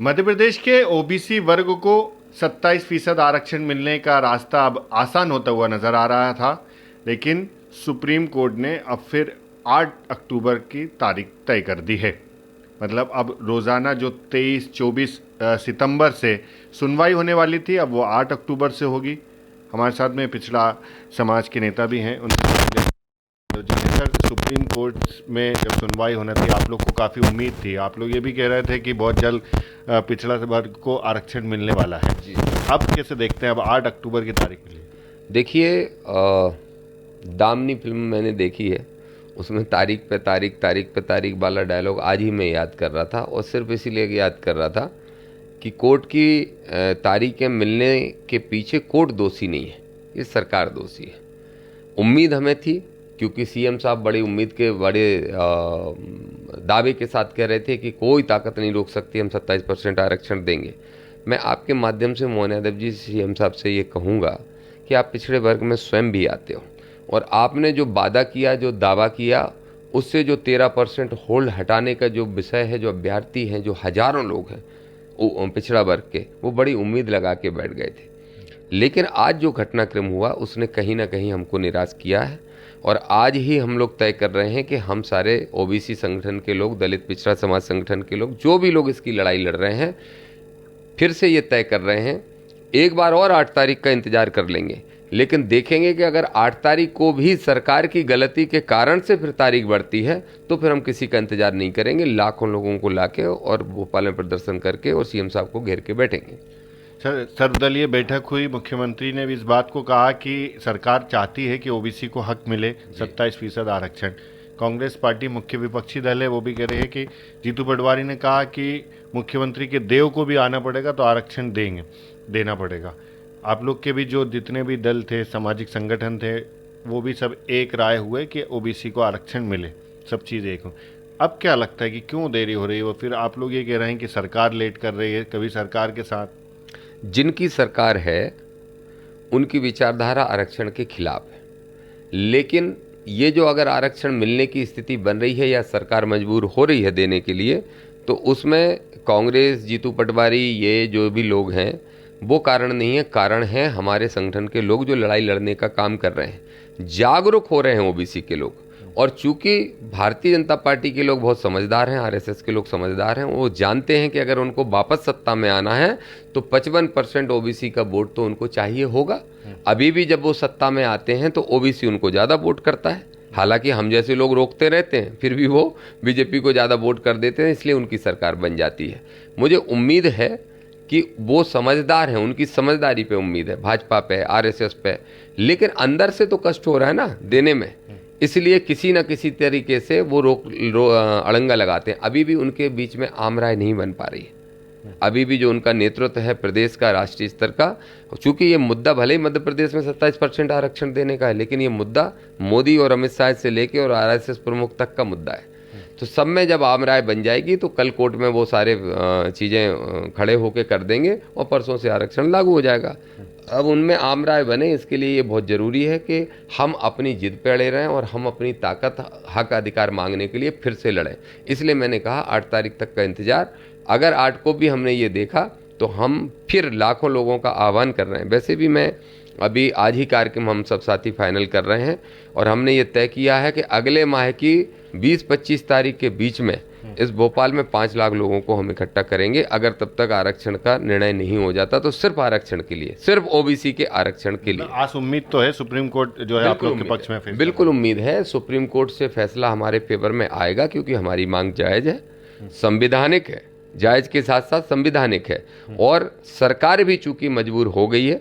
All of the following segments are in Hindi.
मध्य प्रदेश के ओबीसी वर्ग को 27% आरक्षण मिलने का रास्ता अब आसान होता हुआ नजर आ रहा था, लेकिन सुप्रीम कोर्ट ने अब फिर 8 अक्टूबर की तारीख तय कर दी है। मतलब अब रोज़ाना जो 23-24 सितंबर से सुनवाई होने वाली थी, अब वो 8 अक्टूबर से होगी। हमारे साथ में पिछड़ा समाज के नेता भी हैं, उनसे सर, सुप्रीम कोर्ट में जब सुनवाई होना थी, आप लोग को काफ़ी उम्मीद थी, आप लोग ये भी कह रहे थे कि बहुत जल्द पिछड़ा वर्ग को आरक्षण मिलने वाला है जी। अब कैसे देखते हैं, अब 8 अक्टूबर की तारीख मिली? देखिए, दामनी फिल्म मैंने देखी है, उसमें तारीख पे तारीख वाला डायलॉग आज ही मैं याद कर रहा था, और सिर्फ इसीलिए याद कर रहा था कि कोर्ट की तारीखें मिलने के पीछे कोर्ट दोषी नहीं है, ये सरकार दोषी है। उम्मीद हमें थी, क्योंकि सीएम साहब बड़ी उम्मीद के बड़े दावे के साथ कह रहे थे कि कोई ताकत नहीं रोक सकती, हम 27% आरक्षण देंगे। मैं आपके माध्यम से मोहन यादव जी सीएम साहब से ये कहूँगा कि आप पिछड़े वर्ग में स्वयं भी आते हो, और आपने जो वादा किया, जो दावा किया, उससे जो 13% होल्ड हटाने का जो विषय है, जो अभ्यर्थी हैं, जो हजारों लोग हैं पिछड़ा वर्ग के, वो बड़ी उम्मीद लगा के बैठ गए थे। लेकिन आज जो घटनाक्रम हुआ उसने कहीं ना कहीं हमको निराश किया है, और आज ही हम लोग तय कर रहे हैं कि हम सारे ओबीसी संगठन के लोग, दलित पिछड़ा समाज संगठन के लोग, जो भी लोग इसकी लड़ाई लड़ रहे हैं, फिर से ये तय कर रहे हैं, एक बार और 8 तारीख का इंतजार कर लेंगे, लेकिन देखेंगे कि अगर 8 तारीख को भी सरकार की गलती के कारण से फिर तारीख बढ़ती है, तो फिर हम किसी का इंतजार नहीं करेंगे, लाखों लोगों को लाके और भोपाल में प्रदर्शन करके और सीएम साहब को घेर के बैठेंगे। सर, सर्वदलीय बैठक हुई, मुख्यमंत्री ने भी इस बात को कहा कि सरकार चाहती है कि ओबीसी को हक मिले 27% आरक्षण। कांग्रेस पार्टी मुख्य विपक्षी दल है, वो भी कह रही है कि जीतू पटवारी ने कहा कि मुख्यमंत्री के देव को भी आना पड़ेगा तो आरक्षण देना पड़ेगा। आप लोग के भी जो जितने भी दल थे, सामाजिक संगठन थे, वो भी सब एक राय हुए कि ओबीसी को आरक्षण मिले, सब चीज़ एक हो। अब क्या लगता है कि क्यों देरी हो रही है? वो फिर आप लोग ये कह रहे हैं कि सरकार लेट कर रही है, कभी सरकार के साथ। जिनकी सरकार है उनकी विचारधारा आरक्षण के खिलाफ है, लेकिन ये जो अगर आरक्षण मिलने की स्थिति बन रही है या सरकार मजबूर हो रही है देने के लिए, तो उसमें कांग्रेस, जीतू पटवारी, ये जो भी लोग हैं, वो कारण नहीं है। कारण है हमारे संगठन के लोग जो लड़ाई लड़ने का काम कर रहे हैं, जागरूक हो रहे हैं ओबीसी के लोग। और चूंकि भारतीय जनता पार्टी के लोग बहुत समझदार हैं, आरएसएस के लोग समझदार हैं, वो जानते हैं कि अगर उनको वापस सत्ता में आना है तो 55% ओबीसी का वोट तो उनको चाहिए होगा। अभी भी जब वो सत्ता में आते हैं तो ओबीसी उनको ज़्यादा वोट करता है, हालांकि हम जैसे लोग रोकते रहते हैं, फिर भी वो बीजेपी को ज़्यादा वोट कर देते हैं, इसलिए उनकी सरकार बन जाती है। मुझे उम्मीद है कि वो समझदार हैं, उनकी समझदारी पे उम्मीद है, भाजपा पे, आरएसएस पे, लेकिन अंदर से तो कष्ट हो रहा है ना देने में, इसलिए किसी न किसी तरीके से वो अड़ंगा लगाते हैं। अभी भी उनके बीच में आम राय नहीं बन पा रही है। अभी भी जो उनका नेतृत्व है प्रदेश का, राष्ट्रीय स्तर का, चूंकि ये मुद्दा भले ही मध्य प्रदेश में 27% आरक्षण देने का है, लेकिन ये मुद्दा मोदी और अमित शाह से लेके और आरएसएस प्रमुख तक का मुद्दा है। तो सब में जब आम राय बन जाएगी तो कल कोर्ट में वो सारे चीज़ें खड़े होके कर देंगे और परसों से आरक्षण लागू हो जाएगा। अब उनमें आम राय बने, इसके लिए ये बहुत ज़रूरी है कि हम अपनी जिद पे अड़े रहें और हम अपनी ताकत, हक, अधिकार मांगने के लिए फिर से लड़ें। इसलिए मैंने कहा 8 तारीख तक का इंतजार। अगर 8 को भी हमने ये देखा तो हम फिर लाखों लोगों का आह्वान कर रहे हैं। वैसे भी मैं अभी आज ही कार्यक्रम हम सब साथी फाइनल कर रहे हैं, और हमने ये तय किया है कि अगले माह की 20-25 तारीख के बीच में इस भोपाल में 5 लाख लोगों को हम इकट्ठा करेंगे। अगर तब तक आरक्षण का निर्णय नहीं हो जाता तो सिर्फ आरक्षण के लिए, सिर्फ ओबीसी के आरक्षण के लिए। आज उम्मीद तो है सुप्रीम कोर्ट जो है आप लोग के पक्ष में? बिल्कुल उम्मीद है, सुप्रीम कोर्ट से फैसला हमारे फेवर में आएगा, क्योंकि हमारी मांग जायज है, संविधानिक है, जायज के साथ साथ संविधानिक है, और सरकार भी चूंकि मजबूर हो गई है।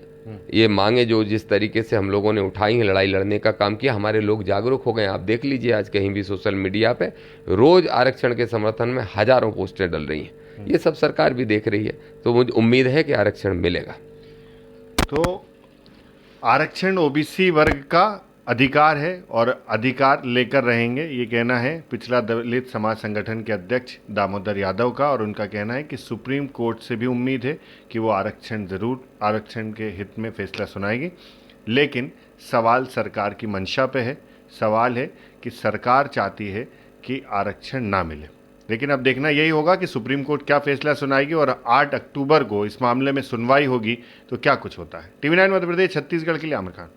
ये मांगे जो जिस तरीके से हम लोगों ने उठाई हैं, लड़ाई लड़ने का काम किया, हमारे लोग जागरूक हो गए। आप देख लीजिए आज कहीं भी सोशल मीडिया पे रोज आरक्षण के समर्थन में हजारों पोस्टें डल रही हैं। ये सब सरकार भी देख रही है, तो मुझे उम्मीद है कि आरक्षण मिलेगा। तो आरक्षण ओबीसी वर्ग का अधिकार है और अधिकार लेकर रहेंगे, ये कहना है पिछड़ा दलित समाज संगठन के अध्यक्ष दामोदर यादव का। और उनका कहना है कि सुप्रीम कोर्ट से भी उम्मीद है कि वो आरक्षण के हित में फैसला सुनाएगी, लेकिन सवाल सरकार की मंशा पे है। सवाल है कि सरकार चाहती है कि आरक्षण ना मिले। लेकिन अब देखना यही होगा कि सुप्रीम कोर्ट क्या फैसला सुनाएगी और 8 अक्टूबर को इस मामले में सुनवाई होगी तो क्या कुछ होता है। TV9 मध्य प्रदेश छत्तीसगढ़ के लिए आमिर खान।